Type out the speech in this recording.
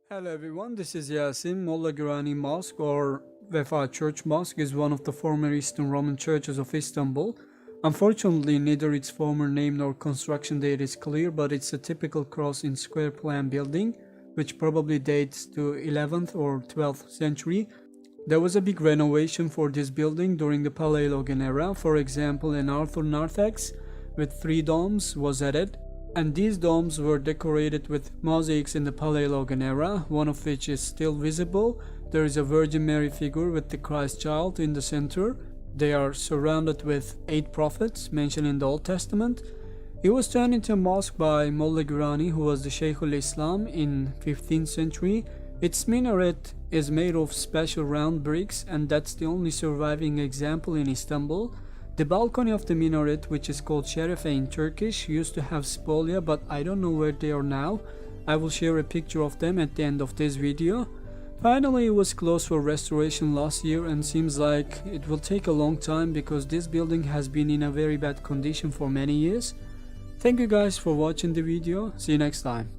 Hello everyone, this is Yasin. Molla Gürani Mosque or Vefa Church Mosque is one of the former Eastern Roman churches of Istanbul. Unfortunately, neither its former name nor construction date is clear, but it's a typical cross in square plan building, which probably dates to 11th or 12th century. There was a big renovation for this building during the Paleologen era. For example, an Arthur narthex with 3 domes was added, and these domes were decorated with mosaics in the Paleologen era, one of which is still visible. There is a Virgin Mary figure with the Christ child in the center. They are surrounded with 8 prophets mentioned in the Old Testament. It was turned into a mosque by Molla Gürani, who was the Sheikh al-Islam in 15th century. Its minaret is made of special round bricks, and that's the only surviving example in Istanbul. The balcony of the minaret, which is called Şerefe in Turkish, used to have spolia, but I don't know where they are now. I will share a picture of them at the end of this video. Finally, it was closed for restoration last year and seems like it will take a long time because this building has been in a very bad condition for many years. Thank you guys for watching the video. See you next time.